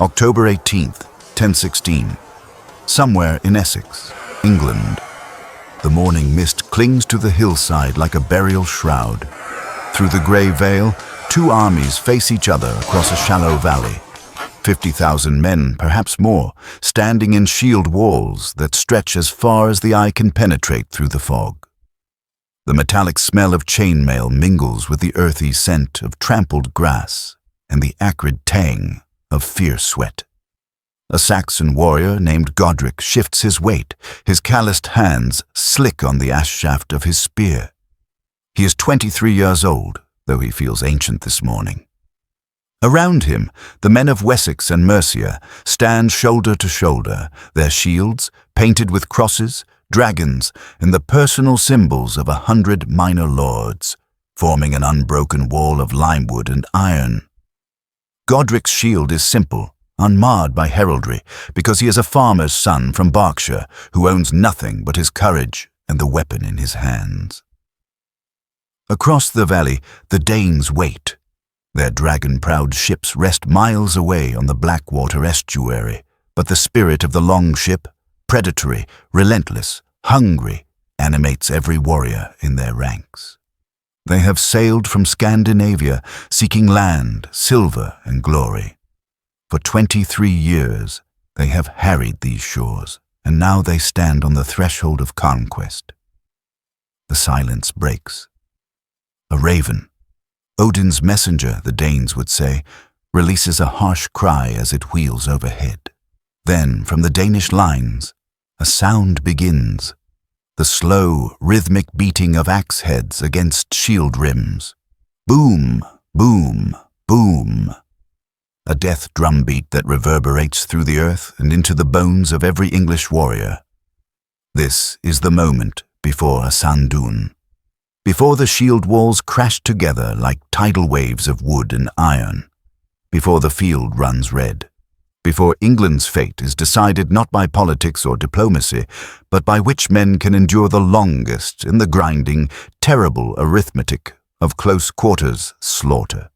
October 18th, 1016. Somewhere in Essex, England. The morning mist clings to the hillside like a burial shroud. Through the grey veil, two armies face each other across a shallow valley. 50,000 men, perhaps more, standing in shield walls that stretch as far as the eye can penetrate through the fog. The metallic smell of chainmail mingles with the earthy scent of trampled grass and the acrid tang of fierce sweat. A Saxon warrior named Godric shifts his weight, his calloused hands slick on the ash shaft of his spear. He is 23 years old, though he feels ancient this morning. Around him, the men of Essex and Mercia stand shoulder to shoulder, their shields painted with crosses, dragons, and the personal symbols of 100 minor lords, forming an unbroken wall of limewood and iron. Godric's shield is simple, unmarred by heraldry, because he is a farmer's son from Berkshire who owns nothing but his courage and the weapon in his hands. Across the valley, the Danes wait. Their dragon-proud ships rest miles away on the Blackwater estuary, but the spirit of the long-ship, predatory, relentless, hungry, animates every warrior in their ranks. They have sailed from Scandinavia, seeking land, silver, and glory. For 23 years, they have harried these shores, and now they stand on the threshold of conquest. The silence breaks. A raven, Odin's messenger, the Danes would say, releases a harsh cry as it wheels overhead. Then, from the Danish lines, a sound begins. The slow, rhythmic beating of axe heads against shield rims. Boom, boom, boom. A death drumbeat that reverberates through the earth and into the bones of every English warrior. This is the moment before Assandun. Before the shield walls crash together like tidal waves of wood and iron. Before the field runs red. Before England's fate is decided not by politics or diplomacy, but by which men can endure the longest in the grinding, terrible arithmetic of close quarters slaughter.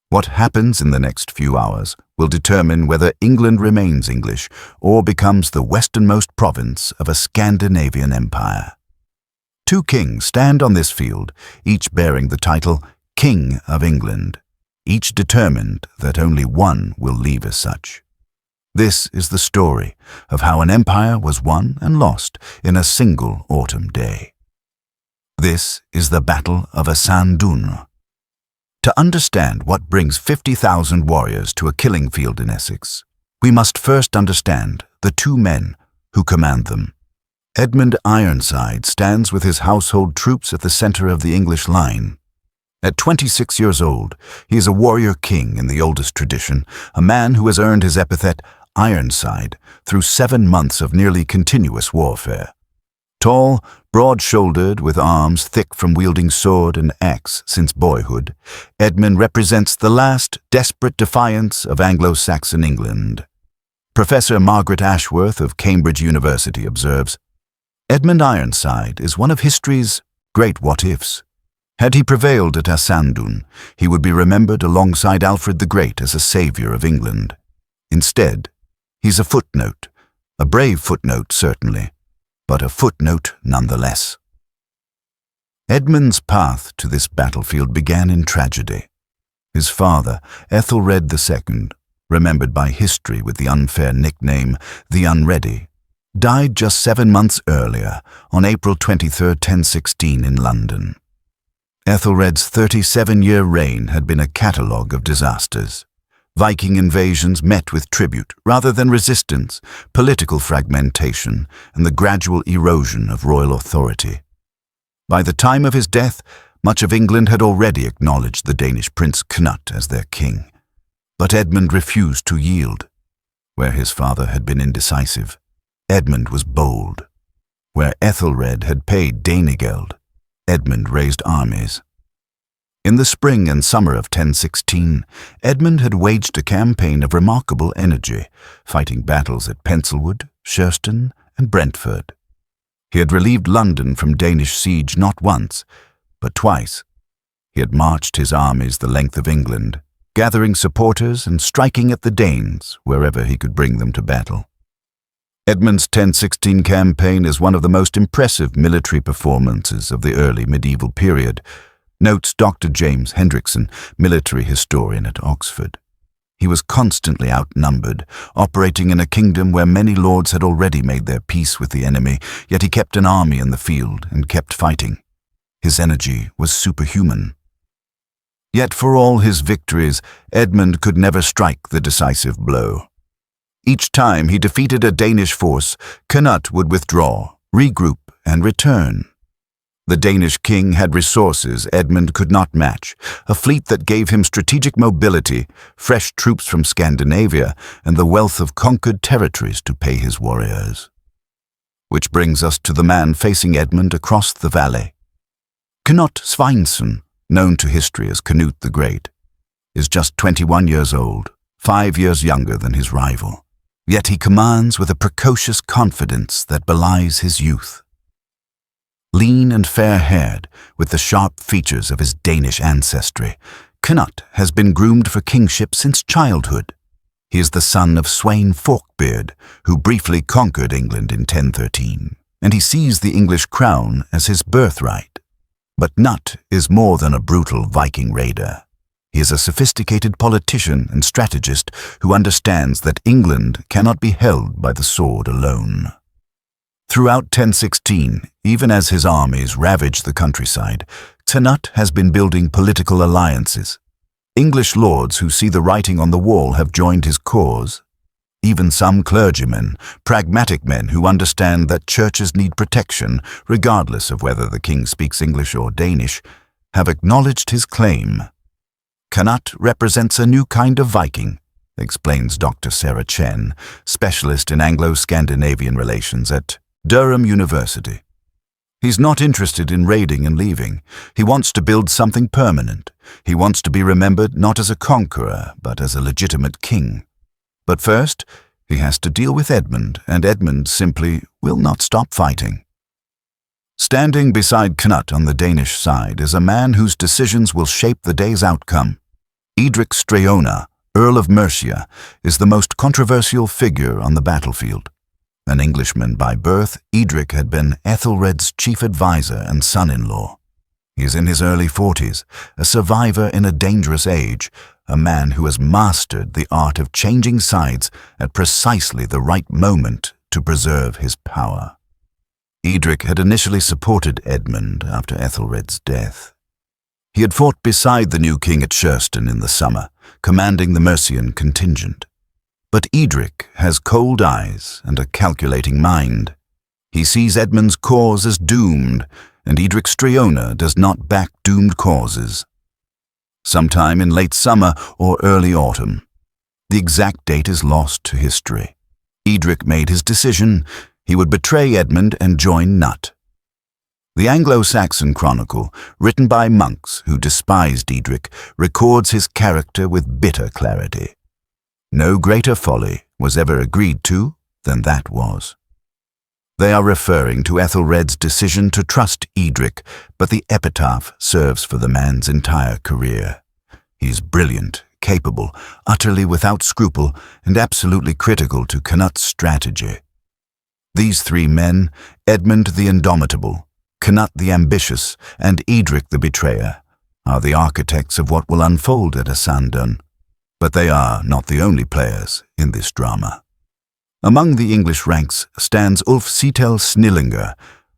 What happens in the next few hours will determine whether England remains English or becomes the westernmost province of a Scandinavian empire. Two kings stand on this field, each bearing the title King of England, each determined that only one will leave as such. This is the story of how an empire was won and lost in a single autumn day. This is the Battle of Assandun. To understand what brings 50,000 warriors to a killing field in Essex, we must first understand the two men who command them. Edmund Ironside stands with his household troops at the center of the English line. At 26 years old, he is a warrior king in the oldest tradition, a man who has earned his epithet Ironside through 7 months of nearly continuous warfare. Tall, broad-shouldered, with arms thick from wielding sword and axe since boyhood, Edmund represents the last desperate defiance of Anglo-Saxon England. Professor Margaret Ashworth of Cambridge University observes, Edmund Ironside is one of history's great what-ifs. Had he prevailed at Assandun, he would be remembered alongside Alfred the Great as a savior of England. Instead, he's a footnote, a brave footnote certainly, but a footnote nonetheless. Edmund's path to this battlefield began in tragedy. His father, Ethelred II, remembered by history with the unfair nickname the Unready, died just 7 months earlier, on April 23, 1016 in London. Ethelred's 37-year reign had been a catalogue of disasters. Viking invasions met with tribute rather than resistance, political fragmentation, and the gradual erosion of royal authority. By the time of his death, much of England had already acknowledged the Danish prince Canute as their king. But Edmund refused to yield. Where his father had been indecisive, Edmund was bold. Where Ethelred had paid Danegeld, Edmund raised armies. In the spring and summer of 1016, Edmund had waged a campaign of remarkable energy, fighting battles at Penselwood, Sherston, and Brentford. He had relieved London from Danish siege not once, but twice. He had marched his armies the length of England, gathering supporters and striking at the Danes wherever he could bring them to battle. Edmund's 1016 campaign is one of the most impressive military performances of the early medieval period, notes Dr. James Hendrickson, military historian at Oxford. He was constantly outnumbered, operating in a kingdom where many lords had already made their peace with the enemy, yet he kept an army in the field and kept fighting. His energy was superhuman. Yet for all his victories, Edmund could never strike the decisive blow. Each time he defeated a Danish force, Canute would withdraw, regroup, and return. The Danish king had resources Edmund could not match, a fleet that gave him strategic mobility, fresh troops from Scandinavia, and the wealth of conquered territories to pay his warriors. Which brings us to the man facing Edmund across the valley. Canute Sveinsson, known to history as Canute the Great, is just 21 years old, 5 years younger than his rival. Yet he commands with a precocious confidence that belies his youth. Lean and fair-haired, with the sharp features of his Danish ancestry, Canute has been groomed for kingship since childhood. He is the son of Sweyn Forkbeard, who briefly conquered England in 1013, and he sees the English crown as his birthright. But Canute is more than a brutal Viking raider. He is a sophisticated politician and strategist who understands that England cannot be held by the sword alone. Throughout 1016, even as his armies ravage the countryside, Canute has been building political alliances. English lords who see the writing on the wall have joined his cause. Even some clergymen, pragmatic men who understand that churches need protection, regardless of whether the king speaks English or Danish, have acknowledged his claim. Canute represents a new kind of Viking, explains Dr. Sarah Chen, specialist in Anglo-Scandinavian relations at Durham University. He's not interested in raiding and leaving. He wants to build something permanent. He wants to be remembered not as a conqueror, but as a legitimate king. But first, he has to deal with Edmund, and Edmund simply will not stop fighting. Standing beside Canute on the Danish side is a man whose decisions will shape the day's outcome. Edric Streona, Earl of Mercia, is the most controversial figure on the battlefield. An Englishman by birth, Edric had been Ethelred's chief advisor and son-in-law. He is in his early 40s, a survivor in a dangerous age, a man who has mastered the art of changing sides at precisely the right moment to preserve his power. Edric had initially supported Edmund after Ethelred's death. He had fought beside the new king at Sherston in the summer, commanding the Mercian contingent. But Edric has cold eyes and a calculating mind. He sees Edmund's cause as doomed, and Edric Streona does not back doomed causes. Sometime in late summer or early autumn. The exact date is lost to history. Edric made his decision. He would betray Edmund and join Canute. The Anglo-Saxon Chronicle, written by monks who despised Edric, records his character with bitter clarity. No greater folly was ever agreed to than that was. They are referring to Ethelred's decision to trust Edric, but the epitaph serves for the man's entire career. He is brilliant, capable, utterly without scruple, and absolutely critical to Canute's strategy. These three men, Edmund the Indomitable, Canute the Ambitious, and Edric the Betrayer, are the architects of what will unfold at Assandun. But they are not the only players in this drama. Among the English ranks stands Ulf Setel Snillinger,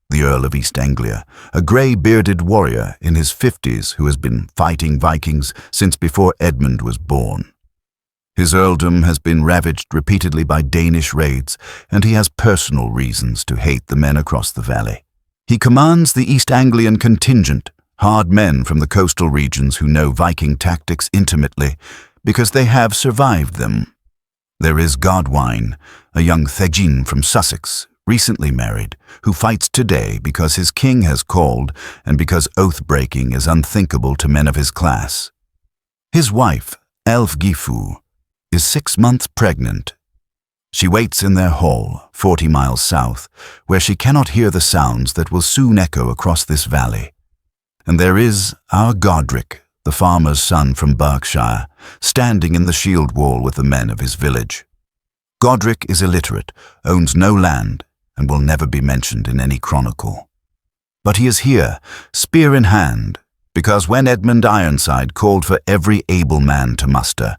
the Earl of East Anglia, a grey-bearded warrior in his 50s who has been fighting Vikings since before Edmund was born. His earldom has been ravaged repeatedly by Danish raids, and he has personal reasons to hate the men across the valley. He commands the East Anglian contingent, hard men from the coastal regions who know Viking tactics intimately, because they have survived them. There is Godwine, a young Thegin from Sussex, recently married, who fights today because his king has called and because oath-breaking is unthinkable to men of his class. His wife, Ælfgifu, is 6 months pregnant. She waits in their hall, 40 miles south, where she cannot hear the sounds that will soon echo across this valley. And there is our Godric, the farmer's son from Berkshire, standing in the shield wall with the men of his village. Godric is illiterate, owns no land, and will never be mentioned in any chronicle. But he is here, spear in hand, because when Edmund Ironside called for every able man to muster,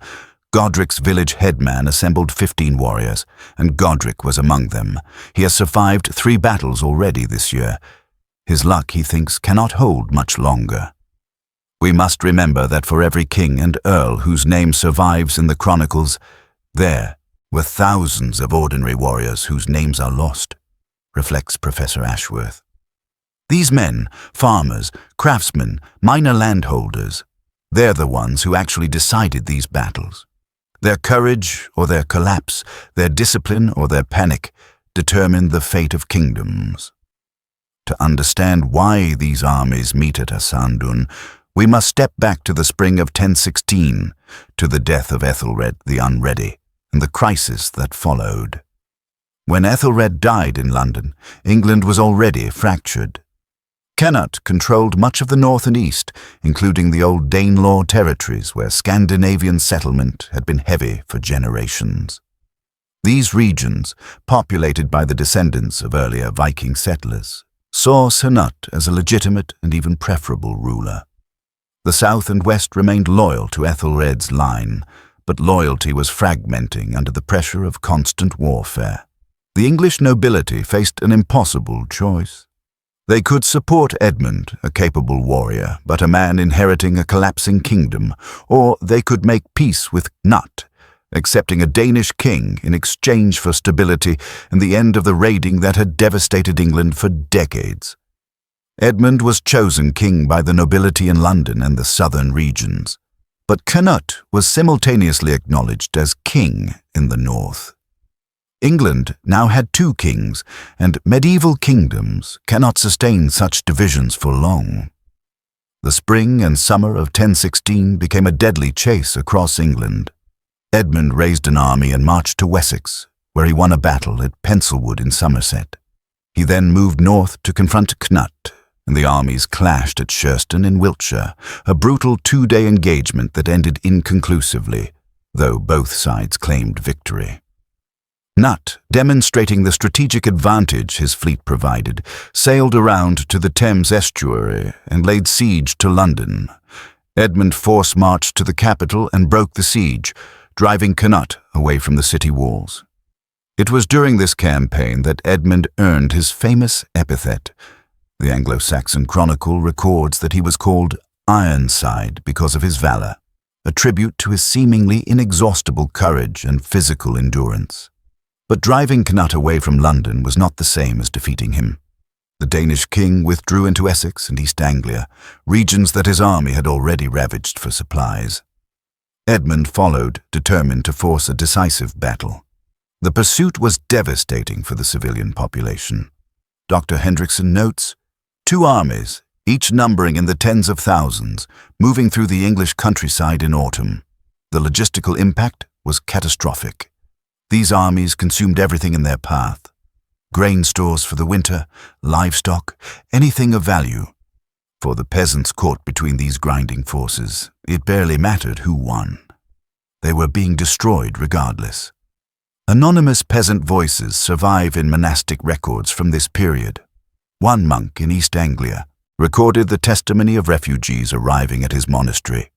Godric's village headman assembled 15 warriors, and Godric was among them. He has survived 3 battles already this year. His luck, he thinks, cannot hold much longer. We must remember that for every king and earl whose name survives in the chronicles, there were thousands of ordinary warriors whose names are lost, reflects Professor Ashworth. These men, farmers, craftsmen, minor landholders, they're the ones who actually decided these battles. Their courage or their collapse, their discipline or their panic, determined the fate of kingdoms. To understand why these armies meet at Assandun, we must step back to the spring of 1016, to the death of Ethelred the Unready, and the crisis that followed. When Ethelred died in London, England was already fractured. Canute controlled much of the north and east, including the old Danelaw territories where Scandinavian settlement had been heavy for generations. These regions, populated by the descendants of earlier Viking settlers, saw Canute as a legitimate and even preferable ruler. The south and west remained loyal to Ethelred's line, but loyalty was fragmenting under the pressure of constant warfare. The English nobility faced an impossible choice. They could support Edmund, a capable warrior, but a man inheriting a collapsing kingdom, or they could make peace with Canute, accepting a Danish king in exchange for stability and the end of the raiding that had devastated England for decades. Edmund was chosen king by the nobility in London and the southern regions, but Canute was simultaneously acknowledged as king in the north. England now had 2 kings, and medieval kingdoms cannot sustain such divisions for long. The spring and summer of 1016 became a deadly chase across England. Edmund raised an army and marched to Essex, where he won a battle at Penselwood in Somerset. He then moved north to confront Canute, and the armies clashed at Shurston in Wiltshire, a brutal 2-day engagement that ended inconclusively, though both sides claimed victory. Canute, demonstrating the strategic advantage his fleet provided, sailed around to the Thames estuary and laid siege to London. Edmund force marched to the capital and broke the siege, driving Canute away from the city walls. It was during this campaign that Edmund earned his famous epithet. The Anglo-Saxon Chronicle records that he was called Ironside because of his valor, a tribute to his seemingly inexhaustible courage and physical endurance. But driving Canute away from London was not the same as defeating him. The Danish king withdrew into Essex and East Anglia, regions that his army had already ravaged for supplies. Edmund followed, determined to force a decisive battle. The pursuit was devastating for the civilian population. Dr. Hendrickson notes, 2 armies, each numbering in the tens of thousands, moving through the English countryside in autumn. The logistical impact was catastrophic. These armies consumed everything in their path. Grain stores for the winter, livestock, anything of value. For the peasants caught between these grinding forces, it barely mattered who won. They were being destroyed regardless. Anonymous peasant voices survive in monastic records from this period. One monk in East Anglia recorded the testimony of refugees arriving at his monastery.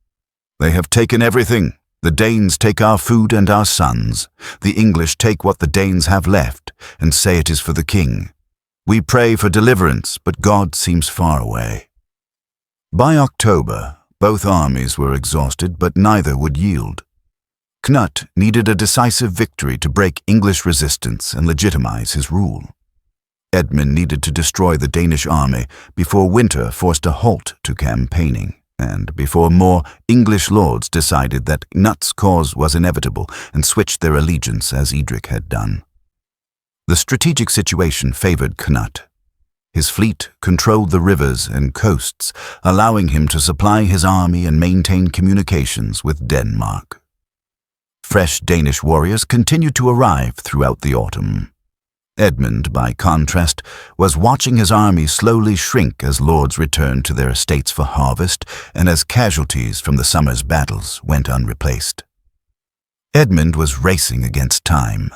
"They have taken everything. The Danes take our food and our sons. The English take what the Danes have left and say it is for the king. We pray for deliverance, but God seems far away." By October, both armies were exhausted, but neither would yield. Canute needed a decisive victory to break English resistance and legitimize his rule. Edmund needed to destroy the Danish army before winter forced a halt to campaigning, and before more English lords decided that Canute's cause was inevitable and switched their allegiance as Edric had done. The strategic situation favored Canute. His fleet controlled the rivers and coasts, allowing him to supply his army and maintain communications with Denmark. Fresh Danish warriors continued to arrive throughout the autumn. Edmund, by contrast, was watching his army slowly shrink as lords returned to their estates for harvest and as casualties from the summer's battles went unreplaced. Edmund was racing against time,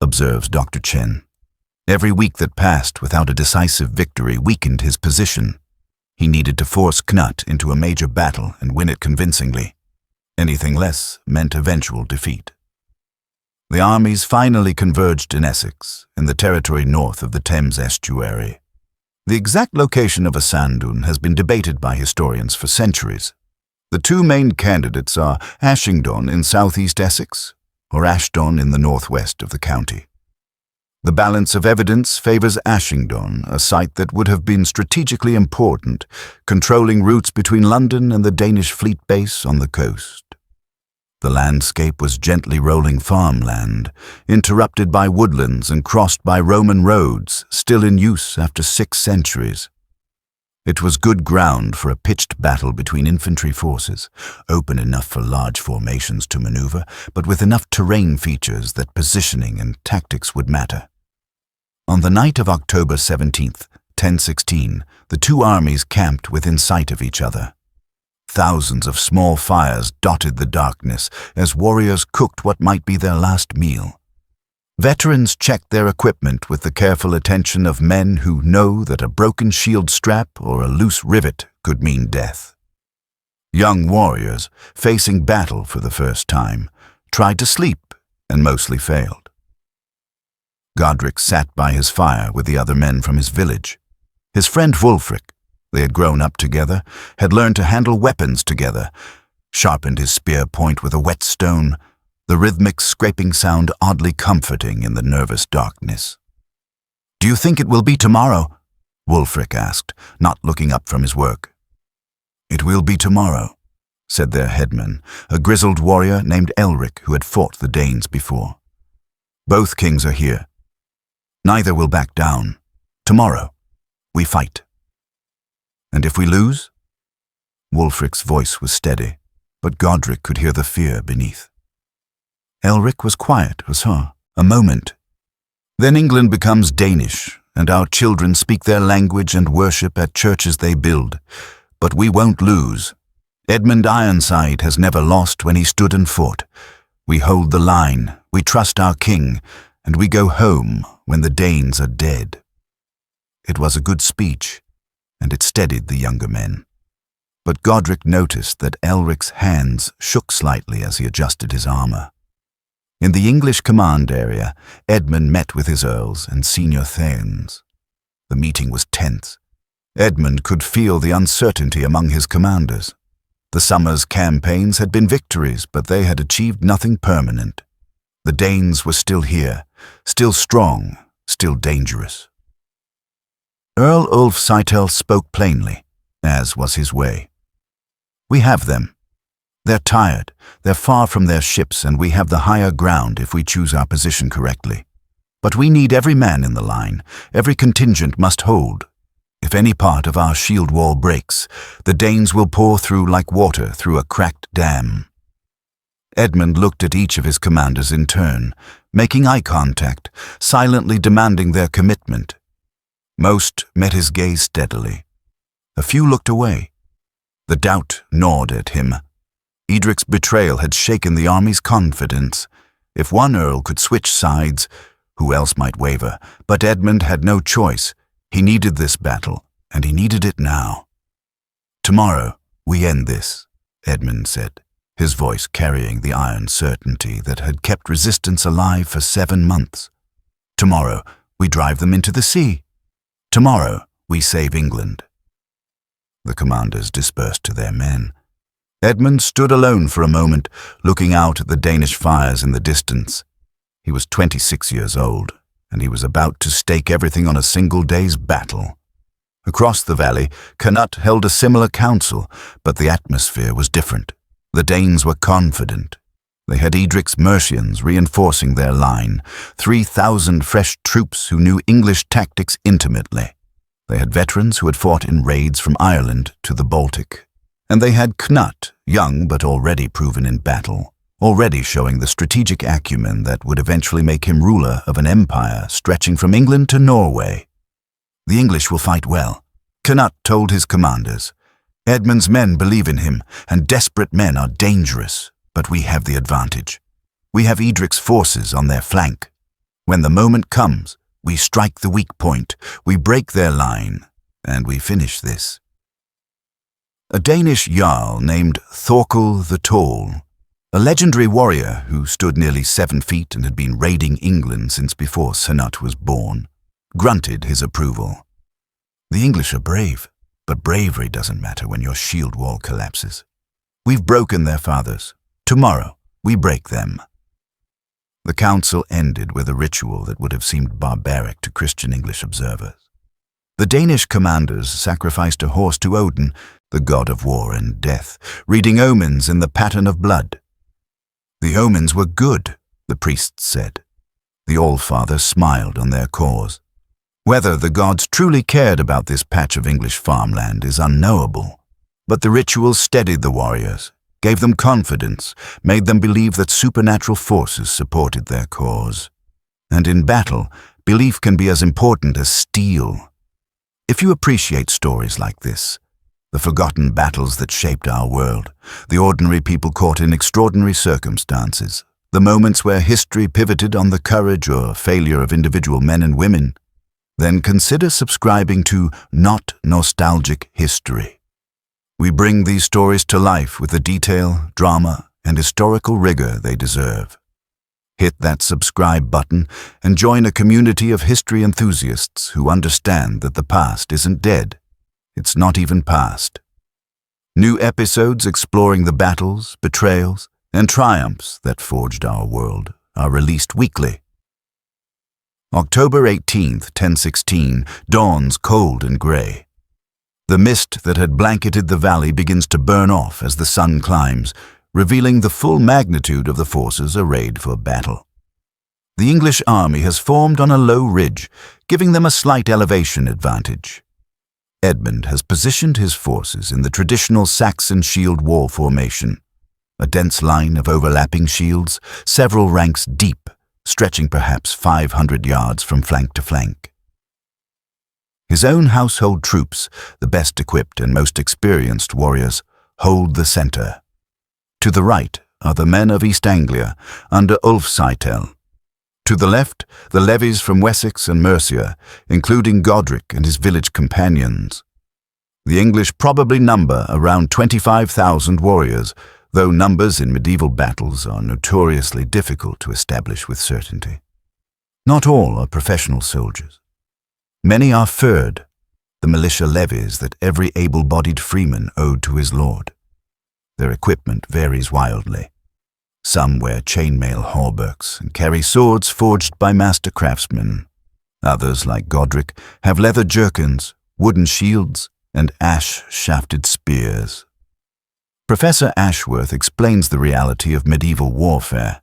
observes Dr. Chen. Every week that passed without a decisive victory weakened his position. He needed to force Canute into a major battle and win it convincingly. Anything less meant eventual defeat. The armies finally converged in Essex, in the territory north of the Thames estuary. The exact location of Assandun has been debated by historians for centuries. The two main candidates are Assandun in southeast Essex or Ashdon in the northwest of the county. The balance of evidence favors Assandun, a site that would have been strategically important, controlling routes between London and the Danish fleet base on the coast. The landscape was gently rolling farmland, interrupted by woodlands and crossed by Roman roads, still in use after 6 centuries. It was good ground for a pitched battle between infantry forces, open enough for large formations to maneuver, but with enough terrain features that positioning and tactics would matter. On the night of October 17th, 1016, the two armies camped within sight of each other. Thousands of small fires dotted the darkness as warriors cooked what might be their last meal. Veterans checked their equipment with the careful attention of men who know that a broken shield strap or a loose rivet could mean death. Young warriors, facing battle for the first time, tried to sleep and mostly failed. Godric sat by his fire with the other men from his village. His friend Wulfric, they had grown up together, had learned to handle weapons together, sharpened his spear point with a whetstone, the rhythmic scraping sound oddly comforting in the nervous darkness. "Do you think it will be tomorrow?" Wulfric asked, not looking up from his work. "It will be tomorrow," said their headman, a grizzled warrior named Elric who had fought the Danes before. "Both kings are here. Neither will back down. Tomorrow, we fight." "And if we lose?" Wulfric's voice was steady, but Godric could hear the fear beneath. Elric was quiet as a moment. "Then England becomes Danish, and our children speak their language and worship at churches they build. But we won't lose. Edmund Ironside has never lost when he stood and fought. We hold the line, we trust our king, and we go home when the Danes are dead." It was a good speech, and it steadied the younger men. But Godric noticed that Elric's hands shook slightly as he adjusted his armor. In the English command area, Edmund met with his earls and senior thanes. The meeting was tense. Edmund could feel the uncertainty among his commanders. The summer's campaigns had been victories, but they had achieved nothing permanent. The Danes were still here, still strong, still dangerous. Earl Ulf Seitel spoke plainly, as was his way. "We have them. They're tired, they're far from their ships, and we have the higher ground if we choose our position correctly. But we need every man in the line, every contingent must hold. If any part of our shield wall breaks, the Danes will pour through like water through a cracked dam." Edmund looked at each of his commanders in turn, making eye contact, silently demanding their commitment. Most met his gaze steadily. A few looked away. The doubt gnawed at him. Edric's betrayal had shaken the army's confidence. If one earl could switch sides, who else might waver? But Edmund had no choice. He needed this battle, and he needed it now. "Tomorrow, we end this," Edmund said, his voice carrying the iron certainty that had kept resistance alive for 7 months. "Tomorrow, we drive them into the sea. Tomorrow, we save England." The commanders dispersed to their men. Edmund stood alone for a moment, looking out at the Danish fires in the distance. He was 26 years old, and he was about to stake everything on a single day's battle. Across the valley, Canute held a similar council, but the atmosphere was different. The Danes were confident. They had Edric's Mercians reinforcing their line, 3,000 fresh troops who knew English tactics intimately. They had veterans who had fought in raids from Ireland to the Baltic. And they had Canute, young but already proven in battle, already showing the strategic acumen that would eventually make him ruler of an empire stretching from England to Norway. The English will fight well, Canute told his commanders. Edmund's men believe in him, and desperate men are dangerous, but we have the advantage. We have Edric's forces on their flank. When the moment comes, we strike the weak point, we break their line, and we finish this. A Danish jarl named Thorkel the Tall, a legendary warrior who stood nearly 7 feet and had been raiding England since before Canute was born, grunted his approval. The English are brave, but bravery doesn't matter when your shield wall collapses. We've broken their fathers. Tomorrow, we break them. The council ended with a ritual that would have seemed barbaric to Christian English observers. The Danish commanders sacrificed a horse to Odin, the god of war and death, reading omens in the pattern of blood. The omens were good, the priests said. The All-Father smiled on their cause. Whether the gods truly cared about this patch of English farmland is unknowable, but the ritual steadied the warriors, gave them confidence, made them believe that supernatural forces supported their cause. And in battle, belief can be as important as steel. If you appreciate stories like this, the forgotten battles that shaped our world, the ordinary people caught in extraordinary circumstances, the moments where history pivoted on the courage or failure of individual men and women, then consider subscribing to Not Nostalgic History. We bring these stories to life with the detail, drama, and historical rigor they deserve. Hit that subscribe button and join a community of history enthusiasts who understand that the past isn't dead. It's not even past. New episodes exploring the battles, betrayals, and triumphs that forged our world are released weekly. October 18th, 1016, dawns cold and grey. The mist that had blanketed the valley begins to burn off as the sun climbs, revealing the full magnitude of the forces arrayed for battle. The English army has formed on a low ridge, giving them a slight elevation advantage. Edmund has positioned his forces in the traditional Saxon shield wall formation, a dense line of overlapping shields, several ranks deep, stretching perhaps 500 yards from flank to flank. His own household troops, the best equipped and most experienced warriors, hold the center. To the right are the men of East Anglia under Ulfseitel. To the left, the levies from Essex and Mercia, including Godric and his village companions. The English probably number around 25,000 warriors, though numbers in medieval battles are notoriously difficult to establish with certainty. Not all are professional soldiers. Many are fyrd, the militia levies that every able-bodied freeman owed to his lord. Their equipment varies wildly. Some wear chainmail hauberks and carry swords forged by master craftsmen. Others, like Godric, have leather jerkins, wooden shields, and ash-shafted spears. Professor Ashworth explains the reality of medieval warfare.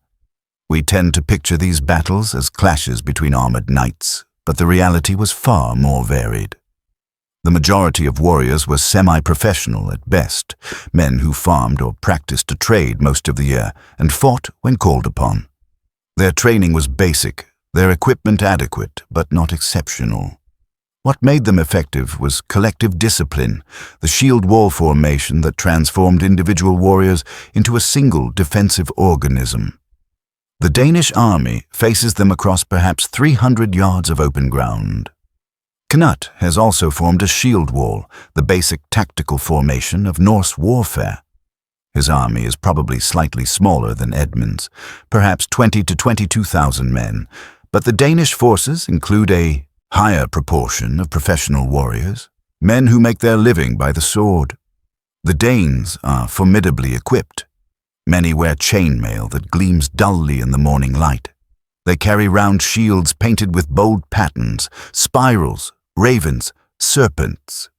We tend to picture these battles as clashes between armored knights, but the reality was far more varied. The majority of warriors were semi-professional at best, men who farmed or practiced a trade most of the year and fought when called upon. Their training was basic, their equipment adequate, but not exceptional. What made them effective was collective discipline, the shield wall formation that transformed individual warriors into a single defensive organism. The Danish army faces them across perhaps 300 yards of open ground. Canute has also formed a shield wall, the basic tactical formation of Norse warfare. His army is probably slightly smaller than Edmund's, perhaps 20 to 22,000 men, but the Danish forces include a higher proportion of professional warriors, men who make their living by the sword. The Danes are formidably equipped. Many wear chainmail that gleams dully in the morning light. They carry round shields painted with bold patterns, spirals, ravens, serpents.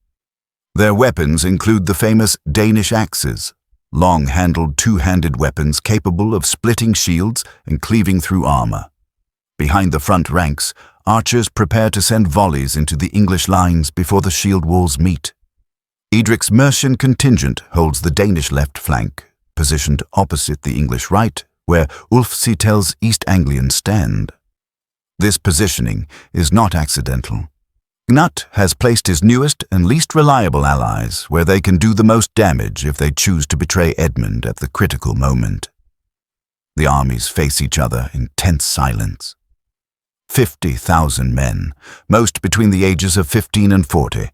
Their weapons include the famous Danish axes, long-handled two-handed weapons capable of splitting shields and cleaving through armor. Behind the front ranks, archers prepare to send volleys into the English lines before the shield walls meet. Edric's Mercian contingent holds the Danish left flank, positioned opposite the English right, where Ulfsietel's East Anglians stand. This positioning is not accidental. Canute has placed his newest and least reliable allies where they can do the most damage if they choose to betray Edmund at the critical moment. The armies face each other in tense silence. 50,000 men, most between the ages of 15 and 40,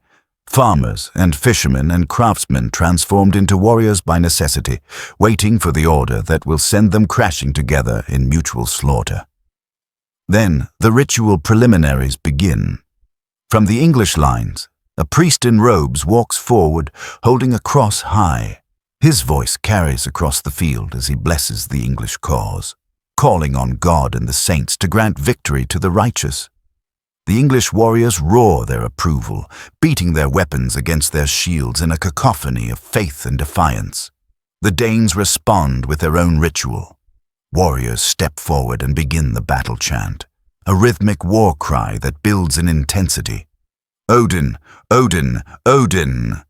farmers and fishermen and craftsmen transformed into warriors by necessity, waiting for the order that will send them crashing together in mutual slaughter. Then the ritual preliminaries begin. From the English lines, a priest in robes walks forward, holding a cross high. His voice carries across the field as he blesses the English cause, calling on God and the saints to grant victory to the righteous. The English warriors roar their approval, beating their weapons against their shields in a cacophony of faith and defiance. The Danes respond with their own ritual. Warriors step forward and begin the battle chant, a rhythmic war cry that builds in intensity. Odin, Odin, Odin!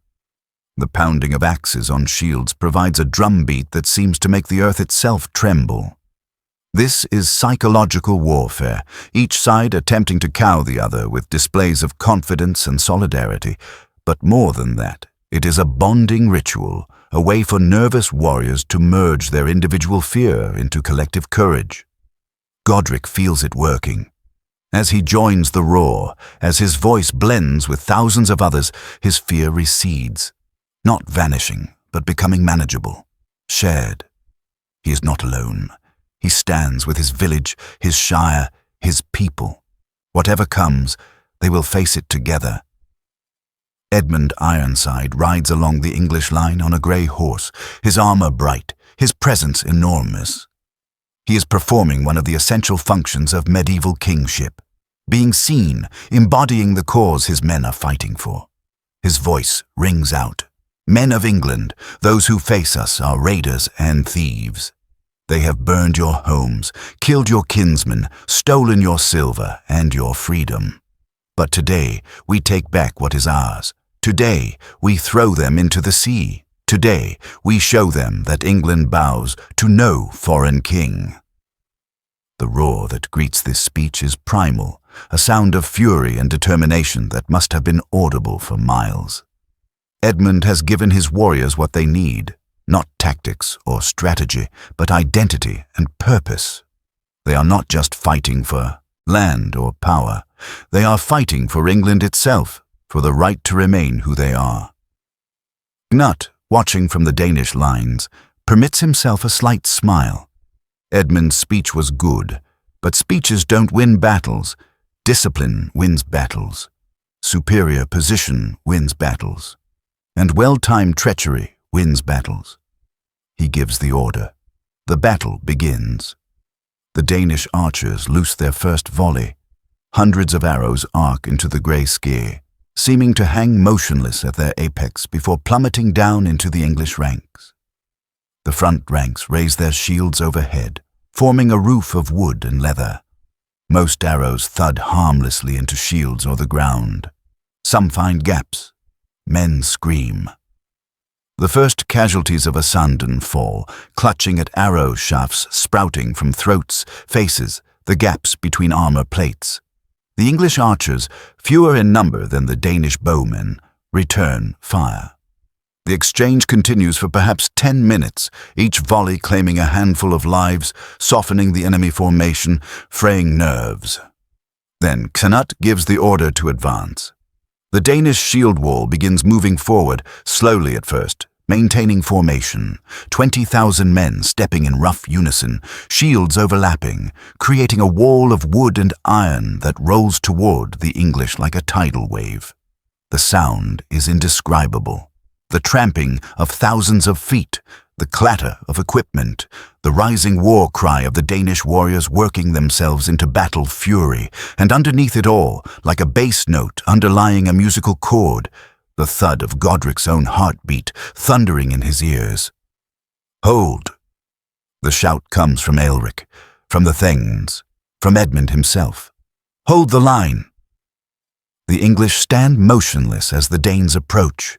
The pounding of axes on shields provides a drumbeat that seems to make the earth itself tremble. This is psychological warfare, each side attempting to cow the other with displays of confidence and solidarity. But more than that, it is a bonding ritual, a way for nervous warriors to merge their individual fear into collective courage. Godric feels it working. As he joins the roar, as his voice blends with thousands of others, his fear recedes, not vanishing, but becoming manageable, shared. He is not alone. He stands with his village, his shire, his people. Whatever comes, they will face it together. Edmund Ironside rides along the English line on a grey horse, his armour bright, his presence enormous. He is performing one of the essential functions of medieval kingship, being seen, embodying the cause his men are fighting for. His voice rings out. Men of England, those who face us are raiders and thieves. They have burned your homes, killed your kinsmen, stolen your silver and your freedom. But today we take back what is ours. Today we throw them into the sea. Today we show them that England bows to no foreign king. The roar that greets this speech is primal, a sound of fury and determination that must have been audible for miles. Edmund has given his warriors what they need, not tactics or strategy, but identity and purpose. They are not just fighting for land or power. They are fighting for England itself, for the right to remain who they are. Canute, watching from the Danish lines, permits himself a slight smile. Edmund's speech was good, but speeches don't win battles. Discipline wins battles. Superior position wins battles. And well-timed treachery wins battles. He gives the order. The battle begins. The Danish archers loose their first volley. Hundreds of arrows arc into the grey sky, seeming to hang motionless at their apex before plummeting down into the English ranks. The front ranks raise their shields overhead, forming a roof of wood and leather. Most arrows thud harmlessly into shields or the ground. Some find gaps. Men scream. The first casualties of Assandun fall, clutching at arrow shafts sprouting from throats, faces, the gaps between armor plates. The English archers, fewer in number than the Danish bowmen, return fire. The exchange continues for perhaps 10 minutes, each volley claiming a handful of lives, softening the enemy formation, fraying nerves. Then Canute gives the order to advance. The Danish shield wall begins moving forward, slowly at first, maintaining formation. 20,000 men stepping in rough unison, shields overlapping, creating a wall of wood and iron that rolls toward the English like a tidal wave. The sound is indescribable. The tramping of thousands of feet, the clatter of equipment, the rising war cry of the Danish warriors working themselves into battle fury, and underneath it all, like a bass note underlying a musical chord, the thud of Godric's own heartbeat thundering in his ears. Hold! The shout comes from Aelric, from the Thanes, from Edmund himself. Hold the line! The English stand motionless as the Danes approach.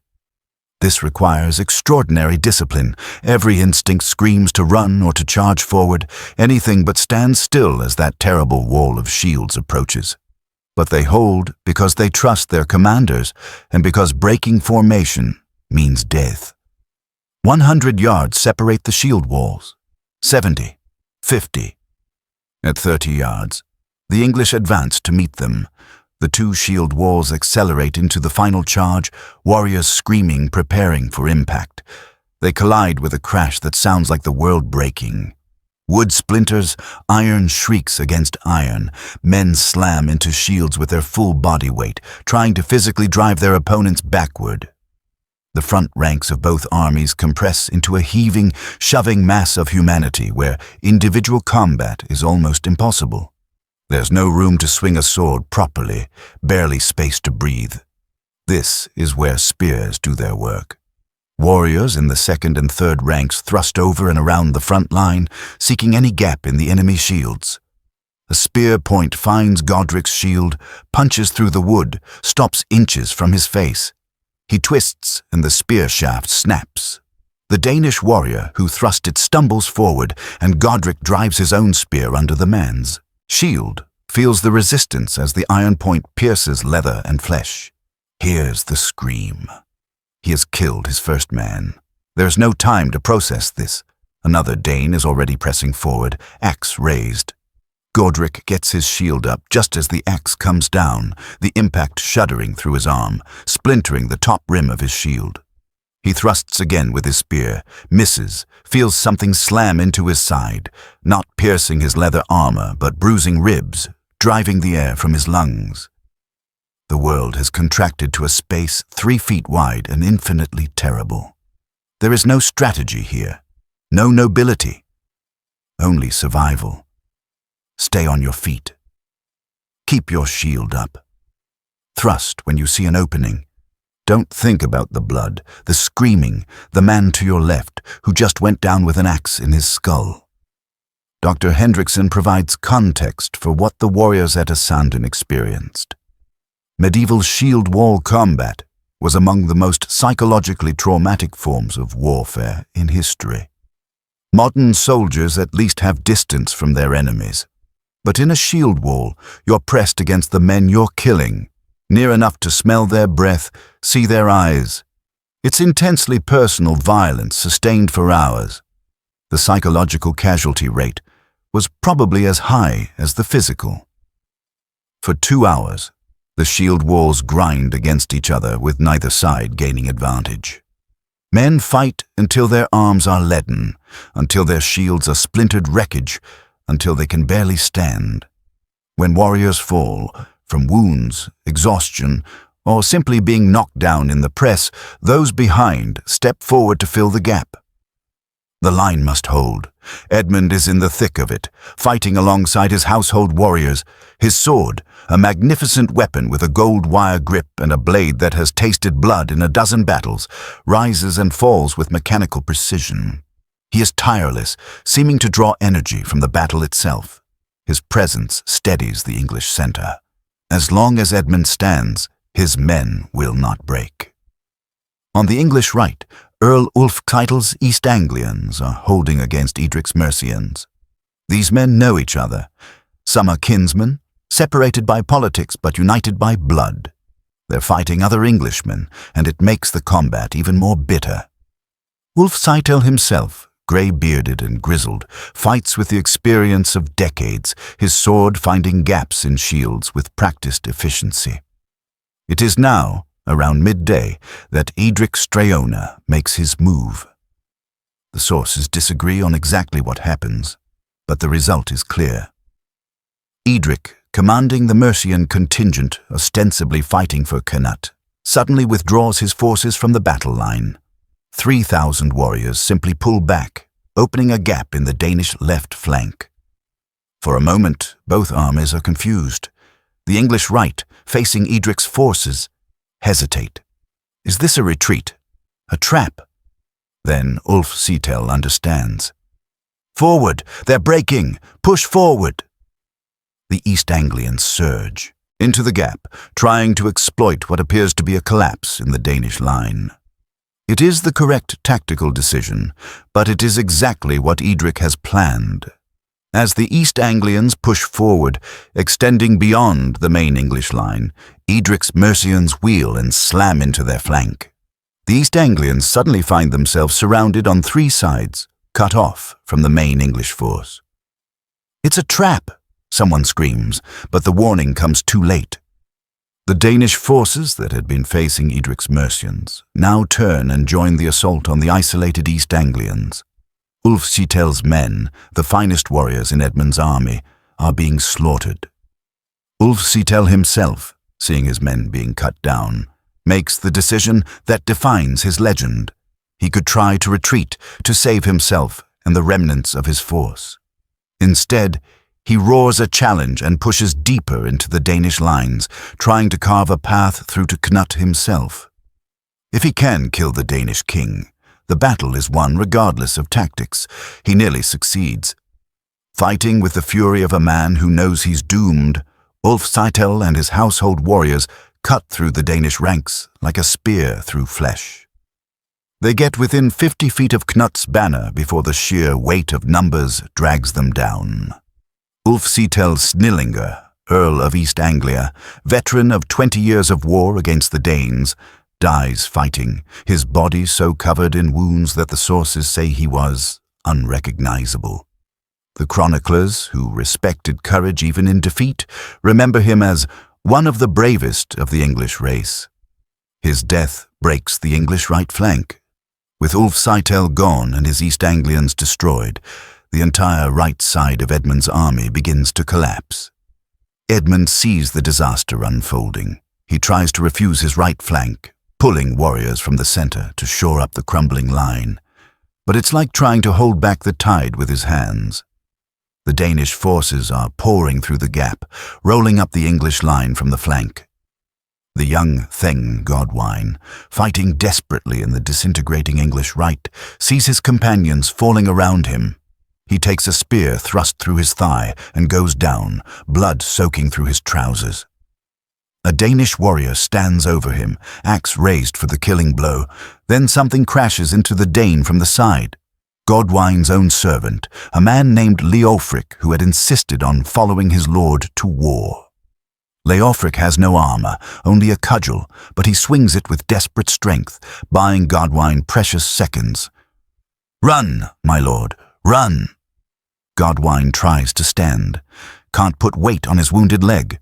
This requires extraordinary discipline. Every instinct screams to run or to charge forward, anything but stand still as that terrible wall of shields approaches. But they hold because they trust their commanders, and because breaking formation means death. 100 yards separate the shield walls. 70, 50. At 30 yards, the English advance to meet them. The two shield walls accelerate into the final charge, warriors screaming, preparing for impact. They collide with a crash that sounds like the world breaking. Wood splinters, iron shrieks against iron. Men slam into shields with their full body weight, trying to physically drive their opponents backward. The front ranks of both armies compress into a heaving, shoving mass of humanity where individual combat is almost impossible. There's no room to swing a sword properly, barely space to breathe. This is where spears do their work. Warriors in the second and third ranks thrust over and around the front line, seeking any gap in the enemy shields. A spear point finds Godric's shield, punches through the wood, stops inches from his face. He twists and the spear shaft snaps. The Danish warrior who thrust it stumbles forward, and Godric drives his own spear under the man's. Shield feels the resistance as the iron point pierces leather and flesh. Hears the scream. He has killed his first man. There's no time to process this. Another Dane is already pressing forward, axe raised. Godric gets his shield up just as the axe comes down, the impact shuddering through his arm, splintering the top rim of his shield. He thrusts again with his spear, misses, feels something slam into his side, not piercing his leather armor, but bruising ribs, driving the air from his lungs. The world has contracted to a space 3 feet wide and infinitely terrible. There is no strategy here, no nobility, only survival. Stay on your feet. Keep your shield up. Thrust when you see an opening. Don't think about the blood, the screaming, the man to your left who just went down with an axe in his skull. Dr. Hendrickson provides context for what the warriors at Assandun experienced. Medieval shield wall combat was among the most psychologically traumatic forms of warfare in history. Modern soldiers at least have distance from their enemies. But in a shield wall, you're pressed against the men you're killing, near enough to smell their breath, see their eyes. It's intensely personal violence sustained for hours. The psychological casualty rate was probably as high as the physical. For 2 hours, the shield walls grind against each other with neither side gaining advantage. Men fight until their arms are leaden, until their shields are splintered wreckage, until they can barely stand. When warriors fall, from wounds, exhaustion, or simply being knocked down in the press, those behind step forward to fill the gap. The line must hold. Edmund is in the thick of it, fighting alongside his household warriors. His sword, a magnificent weapon with a gold wire grip and a blade that has tasted blood in a dozen battles, rises and falls with mechanical precision. He is tireless, seeming to draw energy from the battle itself. His presence steadies the English center. As long as Edmund stands, his men will not break. On the English right, Earl Ulfkeitel's East Anglians are holding against Edric's Mercians. These men know each other. Some are kinsmen, separated by politics but united by blood. They're fighting other Englishmen, and it makes the combat even more bitter. Ulfkeitel himself, grey-bearded and grizzled, fights with the experience of decades, his sword finding gaps in shields with practiced efficiency. It is now, around midday, that Edric Streona makes his move. The sources disagree on exactly what happens, but the result is clear. Edric, commanding the Mercian contingent ostensibly fighting for Canute, suddenly withdraws his forces from the battle line. 3,000 warriors simply pull back, opening a gap in the Danish left flank. For a moment, both armies are confused. The English right, facing Edric's forces, hesitate. Is this a retreat? A trap? Then Ulfkeitel understands. Forward! They're breaking! Push forward! The East Anglians surge into the gap, trying to exploit what appears to be a collapse in the Danish line. It is the correct tactical decision, but it is exactly what Edric has planned. As the East Anglians push forward, extending beyond the main English line, Edric's Mercians wheel and slam into their flank. The East Anglians suddenly find themselves surrounded on 3 sides, cut off from the main English force. "It's a trap!" someone screams, but the warning comes too late. The Danish forces that had been facing Edric's Mercians now turn and join the assault on the isolated East Anglians. Ulfsitel's men, the finest warriors in Edmund's army, are being slaughtered. Ulfsitel himself, seeing his men being cut down, makes the decision that defines his legend. He could try to retreat to save himself and the remnants of his force. Instead, he roars a challenge and pushes deeper into the Danish lines, trying to carve a path through to Canute himself. If he can kill the Danish king, the battle is won regardless of tactics. He nearly succeeds. Fighting with the fury of a man who knows he's doomed, Ulfsitel and his household warriors cut through the Danish ranks like a spear through flesh. They get within 50 feet of Canute's banner before the sheer weight of numbers drags them down. Ulfsitel Snillinger, Earl of East Anglia, veteran of 20 years of war against the Danes, dies fighting, his body so covered in wounds that the sources say he was unrecognizable. The chroniclers, who respected courage even in defeat, remember him as one of the bravest of the English race. His death breaks the English right flank. With Ulfsitel gone and his East Anglians destroyed, the entire right side of Edmund's army begins to collapse. Edmund sees the disaster unfolding. He tries to refuse his right flank, pulling warriors from the center to shore up the crumbling line. But it's like trying to hold back the tide with his hands. The Danish forces are pouring through the gap, rolling up the English line from the flank. The young Thing Godwine, fighting desperately in the disintegrating English right, sees his companions falling around him. He takes a spear thrust through his thigh and goes down, blood soaking through his trousers. A Danish warrior stands over him, axe raised for the killing blow. Then something crashes into the Dane from the side. Godwine's own servant, a man named Leofric, who had insisted on following his lord to war. Leofric has no armor, only a cudgel, but he swings it with desperate strength, buying Godwine precious seconds. "Run, my lord, run!" Godwine tries to stand, can't put weight on his wounded leg.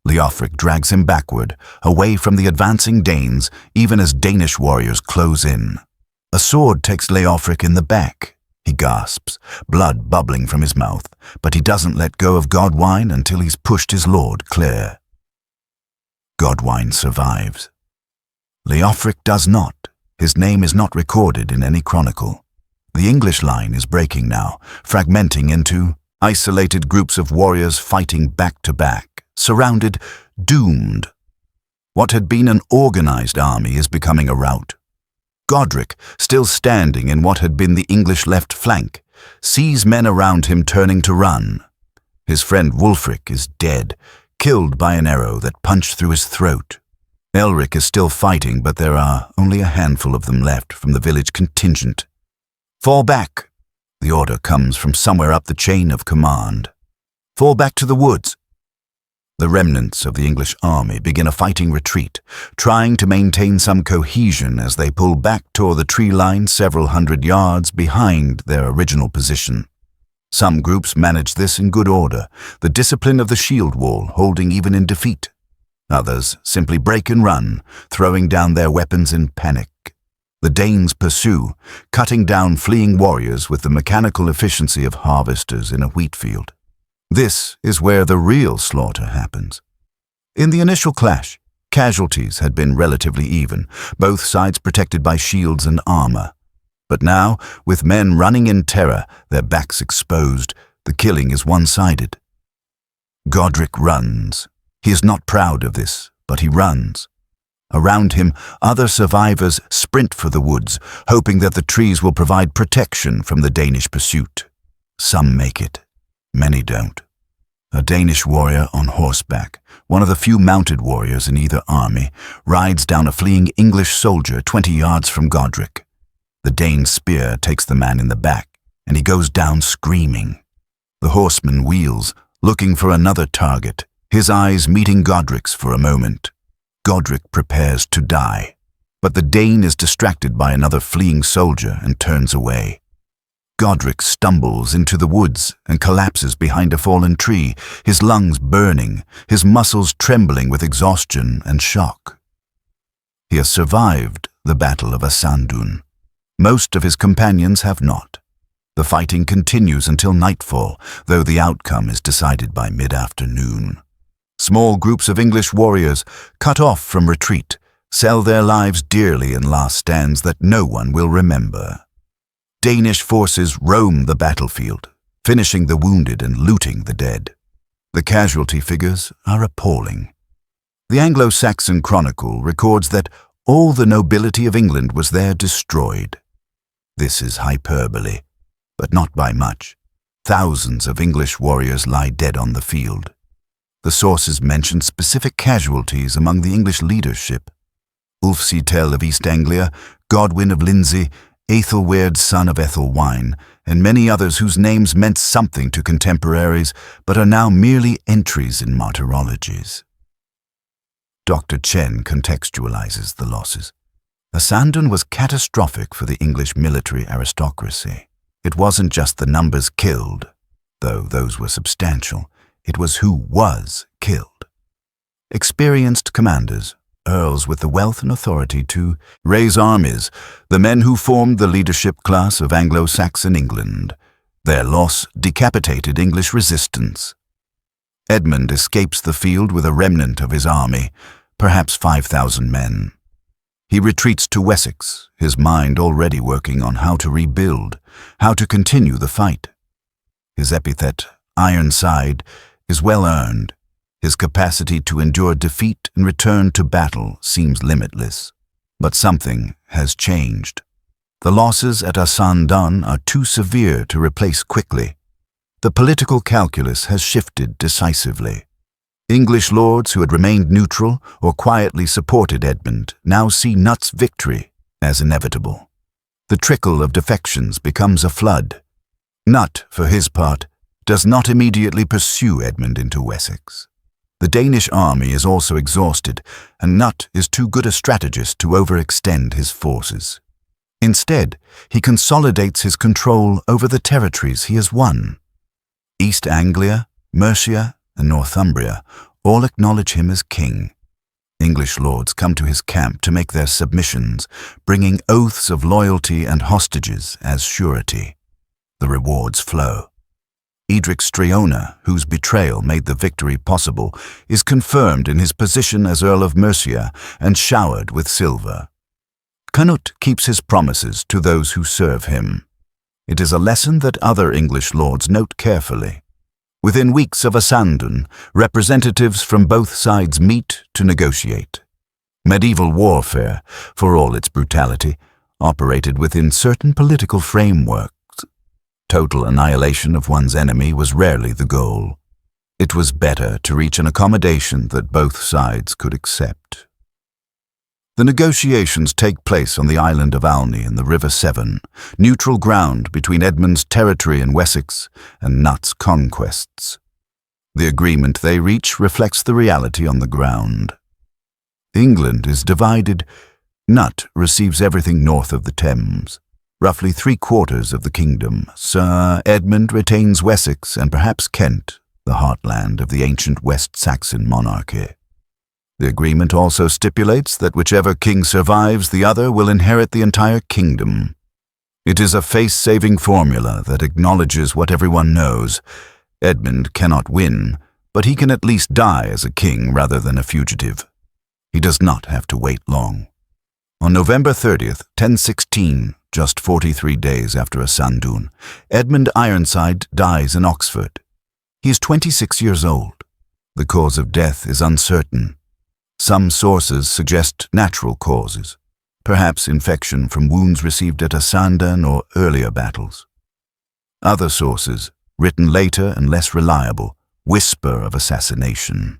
Leofric drags him backward, away from the advancing Danes, even as Danish warriors close in. A sword takes Leofric in the back. He gasps, blood bubbling from his mouth, but he doesn't let go of Godwine until he's pushed his lord clear. Godwine survives. Leofric does not. His name is not recorded in any chronicle. The English line is breaking now, fragmenting into isolated groups of warriors fighting back to back, surrounded, doomed. What had been an organized army is becoming a rout. Godric, still standing in what had been the English left flank, sees men around him turning to run. His friend Wulfric is dead, killed by an arrow that punched through his throat. Elric is still fighting, but there are only a handful of them left from the village contingent. "Fall back!" The order comes from somewhere up the chain of command. "Fall back to the woods!" The remnants of the English army begin a fighting retreat, trying to maintain some cohesion as they pull back toward the tree line several hundred yards behind their original position. Some groups manage this in good order, the discipline of the shield wall holding even in defeat. Others simply break and run, throwing down their weapons in panic. The Danes pursue, cutting down fleeing warriors with the mechanical efficiency of harvesters in a wheat field. This is where the real slaughter happens. In the initial clash, casualties had been relatively even, both sides protected by shields and armor. But now, with men running in terror, their backs exposed, the killing is one-sided. Godric runs. He is not proud of this, but he runs. Around him, other survivors sprint for the woods, hoping that the trees will provide protection from the Danish pursuit. Some make it. Many don't. A Danish warrior on horseback, one of the few mounted warriors in either army, rides down a fleeing English soldier 20 yards from Godric. The Dane's spear takes the man in the back, and he goes down screaming. The horseman wheels, looking for another target, his eyes meeting Godric's for a moment. Godric prepares to die, but the Dane is distracted by another fleeing soldier and turns away. Godric stumbles into the woods and collapses behind a fallen tree, his lungs burning, his muscles trembling with exhaustion and shock. He has survived the Battle of Assandun. Most of his companions have not. The fighting continues until nightfall, though the outcome is decided by mid-afternoon. Small groups of English warriors, cut off from retreat, sell their lives dearly in last stands that no one will remember. Danish forces roam the battlefield, finishing the wounded and looting the dead. The casualty figures are appalling. The Anglo-Saxon Chronicle records that all the nobility of England was there destroyed. This is hyperbole, but not by much. Thousands of English warriors lie dead on the field. The sources mention specific casualties among the English leadership. Ulfsey Tell of East Anglia, Godwin of Lindsey, Aethelweard son of Ethelwine, and many others whose names meant something to contemporaries but are now merely entries in martyrologies. Dr. Chen contextualizes the losses. Assandun was catastrophic for the English military aristocracy. It wasn't just the numbers killed, though those were substantial. It was who was killed. Experienced commanders, earls with the wealth and authority to raise armies, the men who formed the leadership class of Anglo-Saxon England. Their loss decapitated English resistance. Edmund escapes the field with a remnant of his army, perhaps 5,000 men. He retreats to Essex, his mind already working on how to rebuild, how to continue the fight. His epithet, Ironside, is well earned. His capacity to endure defeat and return to battle seems limitless. But something has changed. The losses at Assandun are too severe to replace quickly. The political calculus has shifted decisively. English lords who had remained neutral or quietly supported Edmund now see Knut's victory as inevitable. The trickle of defections becomes a flood. Knut, for his part, does not immediately pursue Edmund into Essex. The Danish army is also exhausted, and Knut is too good a strategist to overextend his forces. Instead, he consolidates his control over the territories he has won. East Anglia, Mercia, and Northumbria all acknowledge him as king. English lords come to his camp to make their submissions, bringing oaths of loyalty and hostages as surety. The rewards flow. Edric Streona, whose betrayal made the victory possible, is confirmed in his position as Earl of Mercia and showered with silver. Canute keeps his promises to those who serve him. It is a lesson that other English lords note carefully. Within weeks of Assandun, representatives from both sides meet to negotiate. Medieval warfare, for all its brutality, operated within certain political frameworks. Total annihilation of one's enemy was rarely the goal. It was better to reach an accommodation that both sides could accept. The negotiations take place on the island of Alney in the River Severn, neutral ground between Edmund's territory in Wessex and Knut's conquests. The agreement they reach reflects the reality on the ground. England is divided. Knut receives everything north of the Thames. Roughly 3/4 of the kingdom. Sir Edmund retains Wessex and perhaps Kent, the heartland of the ancient West Saxon monarchy. The agreement also stipulates that whichever king survives, the other will inherit the entire kingdom. It is a face-saving formula that acknowledges what everyone knows. Edmund cannot win, but he can at least die as a king rather than a fugitive. He does not have to wait long. On November 30th, 1016, just 43 days after Assandun, Edmund Ironside dies in Oxford. He is 26 years old. The cause of death is uncertain. Some sources suggest natural causes, perhaps infection from wounds received at Assandun or earlier battles. Other sources, written later and less reliable, whisper of assassination.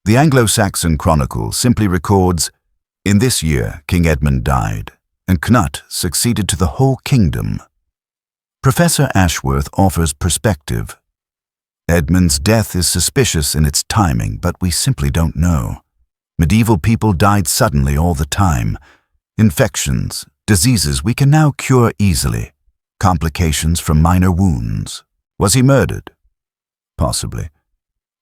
The Anglo-Saxon Chronicle simply records, "In this year King Edmund died, and Canute succeeded to the whole kingdom." Professor Ashworth offers perspective. Edmund's death is suspicious in its timing, but we simply don't know. Medieval people died suddenly all the time. Infections, diseases we can now cure easily. Complications from minor wounds. Was he murdered? Possibly.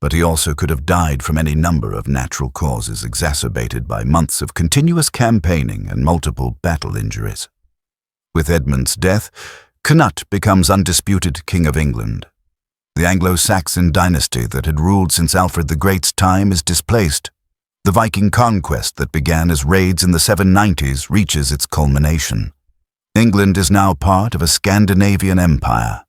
But he also could have died from any number of natural causes exacerbated by months of continuous campaigning and multiple battle injuries. With Edmund's death, Canute becomes undisputed King of England. The Anglo-Saxon dynasty that had ruled since Alfred the Great's time is displaced. The Viking conquest that began as raids in the 790s reaches its culmination. England is now part of a Scandinavian empire.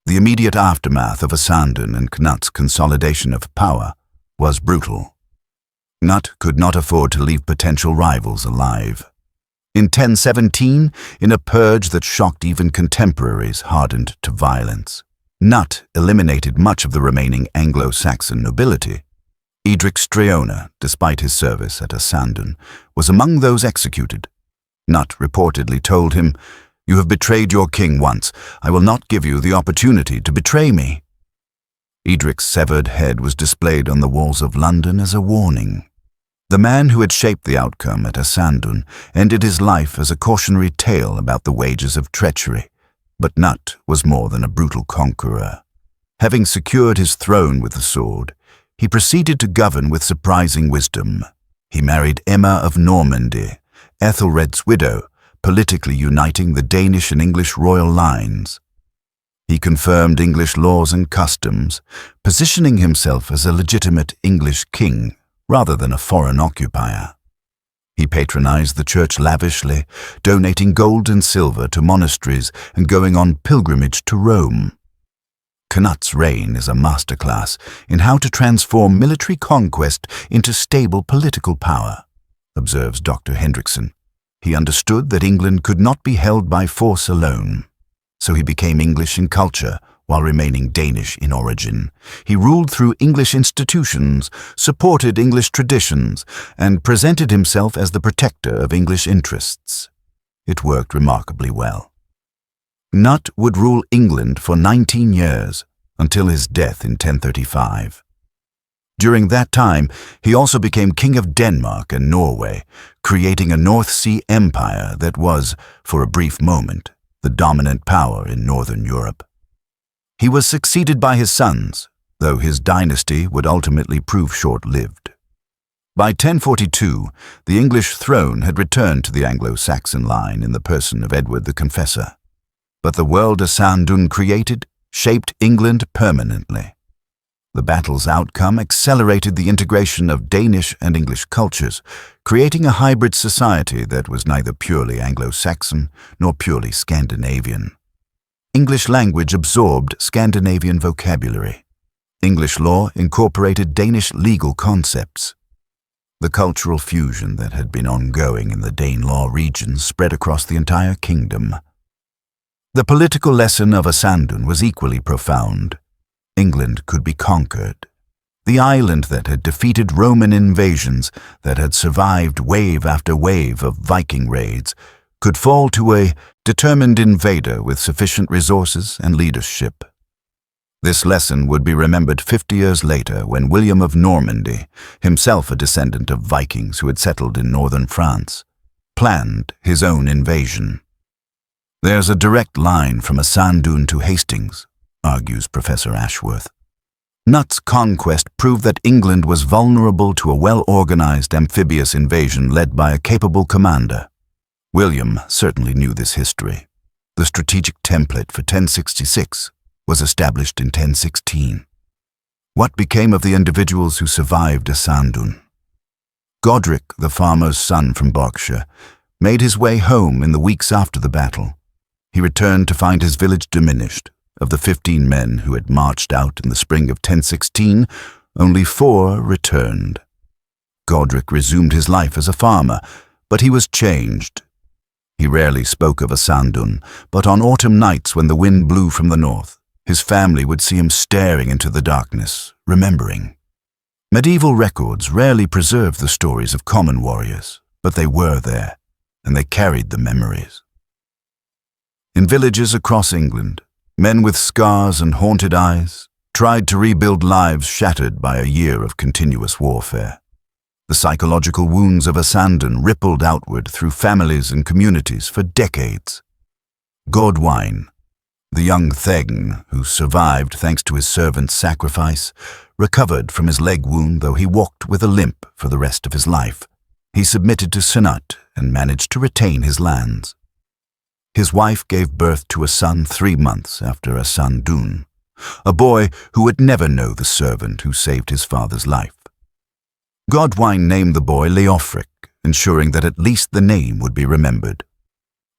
The immediate aftermath of Assandun and Canute's consolidation of power was brutal. Canute could not afford to leave potential rivals alive. In 1017, in a purge that shocked even contemporaries hardened to violence, Canute eliminated much of the remaining Anglo-Saxon nobility. Edric Streona, despite his service at Assandun, was among those executed. Canute reportedly told him, "You have betrayed your king once. I will not give you the opportunity to betray me." Edric's severed head was displayed on the walls of London as a warning. The man who had shaped the outcome at Assandun ended his life as a cautionary tale about the wages of treachery. But Canute was more than a brutal conqueror. Having secured his throne with the sword, he proceeded to govern with surprising wisdom. He married Emma of Normandy, Ethelred's widow, politically uniting the Danish and English royal lines. He confirmed English laws and customs, positioning himself as a legitimate English king rather than a foreign occupier. He patronized the church lavishly, donating gold and silver to monasteries and going on pilgrimage to Rome. Canute's reign is a masterclass in how to transform military conquest into stable political power, observes Dr. Hendrickson. He understood that England could not be held by force alone, so he became English in culture while remaining Danish in origin. He ruled through English institutions, supported English traditions, and presented himself as the protector of English interests. It worked remarkably well. Canute would rule England for 19 years, until his death in 1035. During that time, he also became King of Denmark and Norway, creating a North Sea empire that was, for a brief moment, the dominant power in Northern Europe. He was succeeded by his sons, though his dynasty would ultimately prove short-lived. By 1042, the English throne had returned to the Anglo-Saxon line in the person of Edward the Confessor. But the world Assandun created shaped England permanently. The battle's outcome accelerated the integration of Danish and English cultures, creating a hybrid society that was neither purely Anglo-Saxon nor purely Scandinavian. English language absorbed Scandinavian vocabulary. English law incorporated Danish legal concepts. The cultural fusion that had been ongoing in the Danelaw region spread across the entire kingdom. The political lesson of Assandun was equally profound. England could be conquered. The island that had defeated Roman invasions, that had survived wave after wave of Viking raids, could fall to a determined invader with sufficient resources and leadership. This lesson would be remembered 50 years later when William of Normandy, himself a descendant of Vikings who had settled in northern France, planned his own invasion. There's a direct line from Assandun to Hastings, argues Professor Ashworth. Canute's conquest proved that England was vulnerable to a well-organized amphibious invasion led by a capable commander. William certainly knew this history. The strategic template for 1066 was established in 1016. What became of the individuals who survived Assandun? Godric, the farmer's son from Berkshire, made his way home in the weeks after the battle. He returned to find his village diminished. Of the 15 men who had marched out in the spring of 1016, only 4 returned. Godric resumed his life as a farmer, but he was changed. He rarely spoke of Assandun, but on autumn nights when the wind blew from the north, His family would see him staring into the darkness, remembering. Medieval records rarely preserve the stories of common warriors, but they were there, and they carried the memories. In villages across England, men with scars and haunted eyes tried to rebuild lives shattered by a year of continuous warfare. The psychological wounds of Assandun rippled outward through families and communities for decades. Godwine, the young Thegn who survived thanks to his servant's sacrifice, recovered from his leg wound, though he walked with a limp for the rest of his life. He submitted to Canute and managed to retain his lands. His wife gave birth to a son 3 months after Assandun, a boy who would never know the servant who saved his father's life. Godwine named the boy Leofric, ensuring that at least the name would be remembered.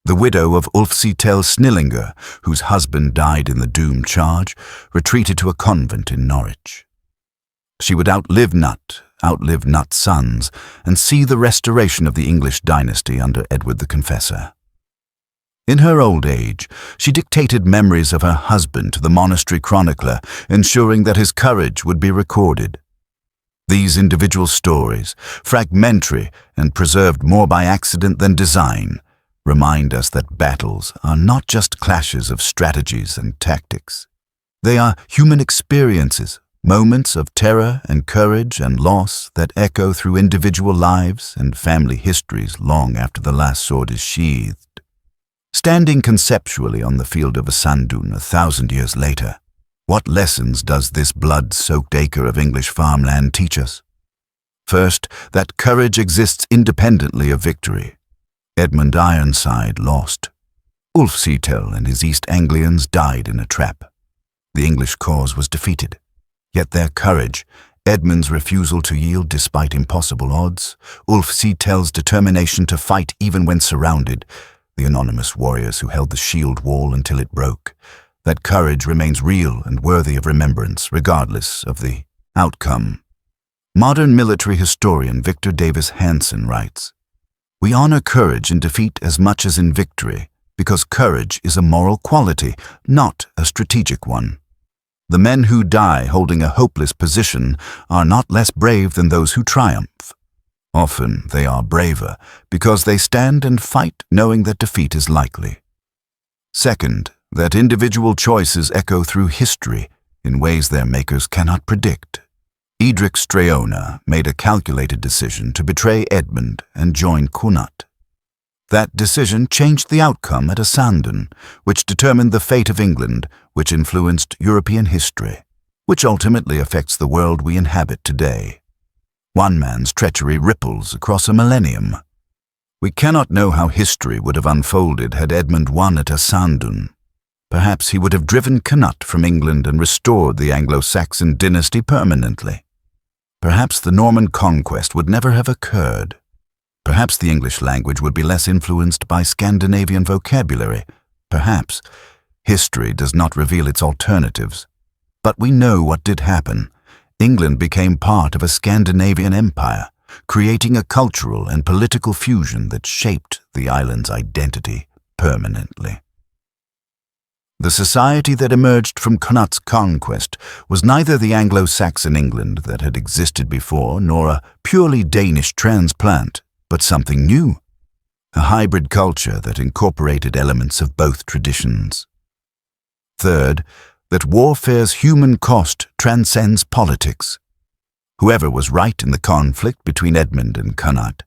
The widow of Ulfsitel Snillinger, whose husband died in the Doom charge, retreated to a convent in Norwich. She would outlive Nut's sons, and see the restoration of the English dynasty under Edward the Confessor. In her old age, she dictated memories of her husband to the monastery chronicler, ensuring that his courage would be recorded. These individual stories, fragmentary and preserved more by accident than design, remind us that battles are not just clashes of strategies and tactics. They are human experiences, moments of terror and courage and loss that echo through individual lives and family histories long after the last sword is sheathed. Standing conceptually on the field of Assandun 1,000 years later, what lessons does this blood-soaked acre of English farmland teach us? First, that courage exists independently of victory. Edmund Ironside lost. Ulfsitel and his East Anglians died in a trap. The English cause was defeated. Yet their courage, Edmund's refusal to yield despite impossible odds, Ulfsitel's determination to fight even when surrounded, the anonymous warriors who held the shield wall until it broke, that courage remains real and worthy of remembrance, regardless of the outcome. Modern military historian Victor Davis Hanson writes, "We honor courage in defeat as much as in victory, because courage is a moral quality, not a strategic one. The men who die holding a hopeless position are not less brave than those who triumph. Often they are braver because they stand and fight knowing that defeat is likely." Second, that individual choices echo through history in ways their makers cannot predict. Edric Streona made a calculated decision to betray Edmund and join Canute. That decision changed the outcome at Assandun, which determined the fate of England, which influenced European history, which ultimately affects the world we inhabit today. One man's treachery ripples across a millennium. We cannot know how history would have unfolded had Edmund won at Assandun. Perhaps he would have driven Canute from England and restored the Anglo-Saxon dynasty permanently. Perhaps the Norman conquest would never have occurred. Perhaps the English language would be less influenced by Scandinavian vocabulary. Perhaps history does not reveal its alternatives. But we know what did happen. England became part of a Scandinavian empire, creating a cultural and political fusion that shaped the island's identity permanently. The society that emerged from Canute's conquest was neither the Anglo-Saxon England that had existed before nor a purely Danish transplant, but something new, a hybrid culture that incorporated elements of both traditions. Third, that warfare's human cost transcends politics. Whoever was right in the conflict between Edmund and Canute,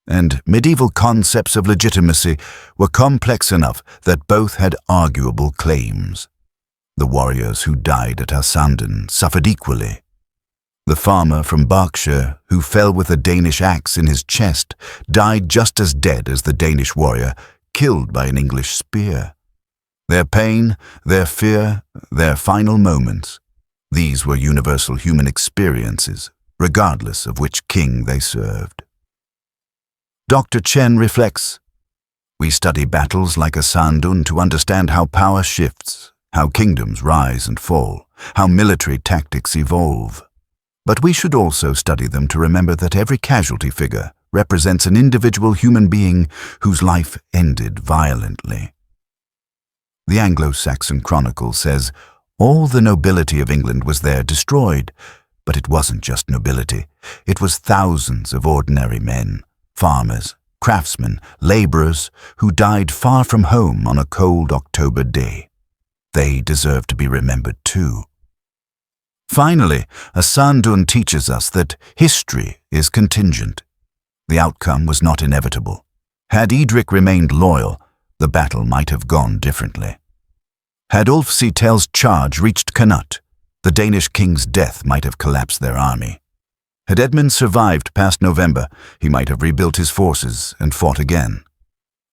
and medieval concepts of legitimacy were complex enough that both had arguable claims. The warriors who died at Assandun suffered equally. The farmer from Berkshire who fell with a Danish axe in his chest died just as dead as the Danish warrior killed by an English spear. Their pain, their fear, their final moments, these were universal human experiences, regardless of which king they served. Dr. Chen reflects, "We study battles like Assandun to understand how power shifts, how kingdoms rise and fall, how military tactics evolve. But we should also study them to remember that every casualty figure represents an individual human being whose life ended violently." The Anglo-Saxon Chronicle says, All the nobility of England was there destroyed, but it wasn't just nobility. It was thousands of ordinary men, farmers, craftsmen, laborers, who died far from home on a cold October day. They deserve to be remembered too. Finally, Assandun teaches us that history is contingent. The outcome was not inevitable. Had Edric remained loyal, the battle might have gone differently. Had Ulfsitel's charge reached Canute, the Danish king's death might have collapsed their army. Had Edmund survived past November, he might have rebuilt his forces and fought again.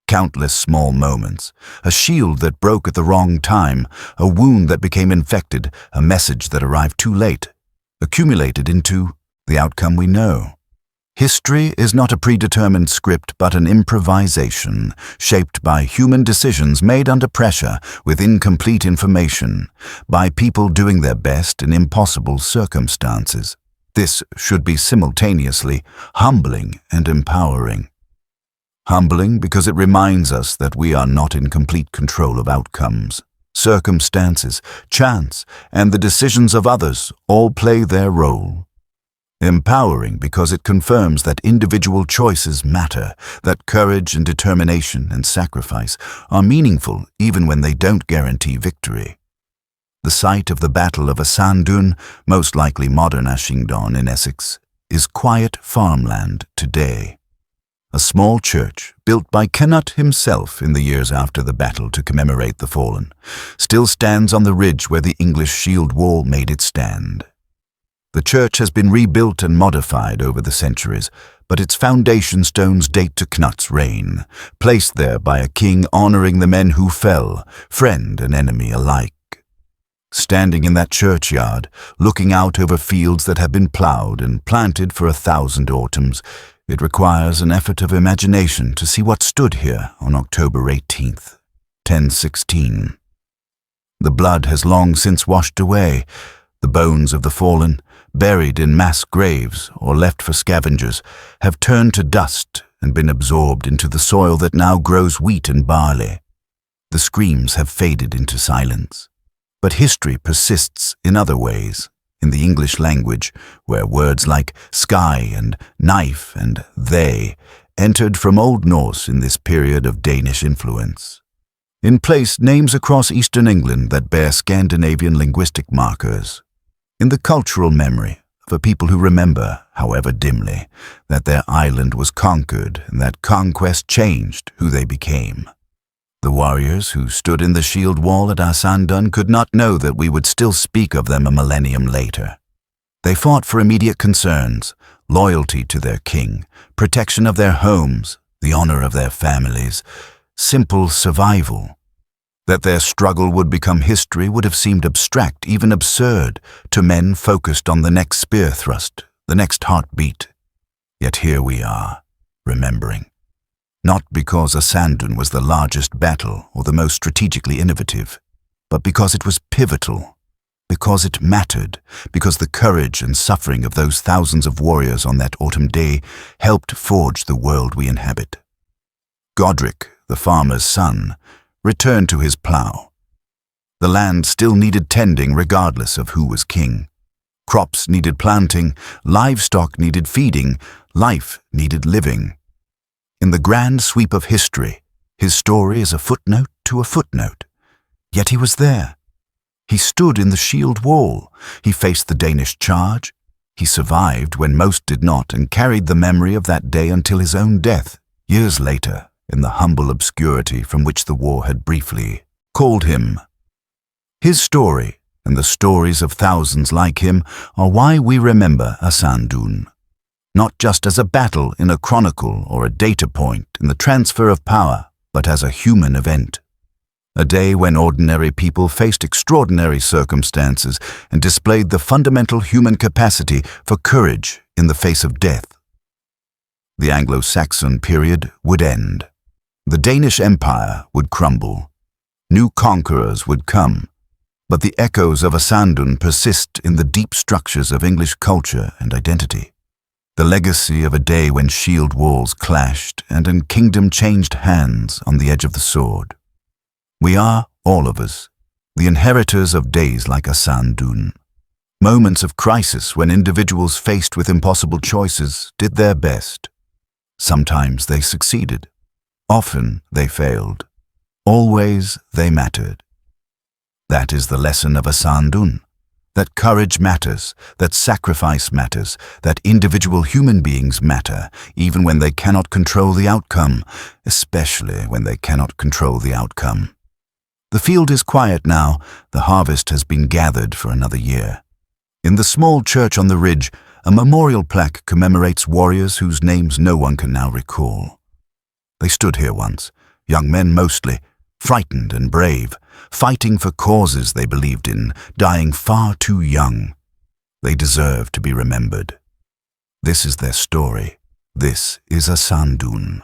Countless small moments, a shield that broke at the wrong time, a wound that became infected, a message that arrived too late, accumulated into the outcome we know. History is not a predetermined script but an improvisation, shaped by human decisions made under pressure with incomplete information, by people doing their best in impossible circumstances. This should be simultaneously humbling and empowering. Humbling because it reminds us that we are not in complete control of outcomes. Circumstances, chance, and the decisions of others all play their role. Empowering because it confirms that individual choices matter, that courage and determination and sacrifice are meaningful even when they don't guarantee victory. The site of the Battle of Assandun, most likely modern Assandun in Essex, is quiet farmland today. A small church, built by Canute himself in the years after the battle to commemorate the fallen, still stands on the ridge where the English shield wall made its stand. The church has been rebuilt and modified over the centuries, but its foundation stones date to Canute's reign, placed there by a king honoring the men who fell, friend and enemy alike. Standing in that churchyard, looking out over fields that have been ploughed and planted for 1,000 autumns, it requires an effort of imagination to see what stood here on October 18th, 1016. The blood has long since washed away. The bones of the fallen, buried in mass graves or left for scavengers, have turned to dust and been absorbed into the soil that now grows wheat and barley. The screams have faded into silence. But history persists in other ways, in the English language, where words like sky and knife and they entered from Old Norse in this period of Danish influence. In place, names across eastern England that bear Scandinavian linguistic markers. In the cultural memory of a people who remember, however dimly, that their island was conquered and that conquest changed who they became. The warriors who stood in the shield wall at Assandun could not know that we would still speak of them a millennium later. They fought for immediate concerns, loyalty to their king, protection of their homes, the honor of their families, simple survival. That their struggle would become history would have seemed abstract, even absurd, to men focused on the next spear thrust, the next heartbeat. Yet here we are, remembering. Not because Assandun was the largest battle or the most strategically innovative, but because it was pivotal, because it mattered, because the courage and suffering of those thousands of warriors on that autumn day helped forge the world we inhabit. Godric, the farmer's son, returned to his plough. The land still needed tending regardless of who was king. Crops needed planting, livestock needed feeding, life needed living. In the grand sweep of history, his story is a footnote to a footnote. Yet he was there. He stood in the shield wall. He faced the Danish charge. He survived when most did not and carried the memory of that day until his own death, years later, in the humble obscurity from which the war had briefly called him. His story, and the stories of thousands like him, are why we remember Assandun. Not just as a battle in a chronicle or a data point in the transfer of power, but as a human event. A day when ordinary people faced extraordinary circumstances and displayed the fundamental human capacity for courage in the face of death. The Anglo-Saxon period would end. The Danish Empire would crumble. New conquerors would come. But the echoes of Assandun persist in the deep structures of English culture and identity. The legacy of a day when shield walls clashed and a kingdom changed hands on the edge of the sword. We are, all of us, the inheritors of days like Assandun. Moments of crisis when individuals faced with impossible choices did their best. Sometimes they succeeded. Often they failed. Always they mattered. That is the lesson of Assandun. That courage matters, that sacrifice matters, that individual human beings matter, even when they cannot control the outcome, especially when they cannot control the outcome. The field is quiet now, the harvest has been gathered for another year. In the small church on the ridge, a memorial plaque commemorates warriors whose names no one can now recall. They stood here once, young men mostly, frightened and brave, fighting for causes they believed in, dying far too young. They deserve to be remembered. This is their story. This is Assandun.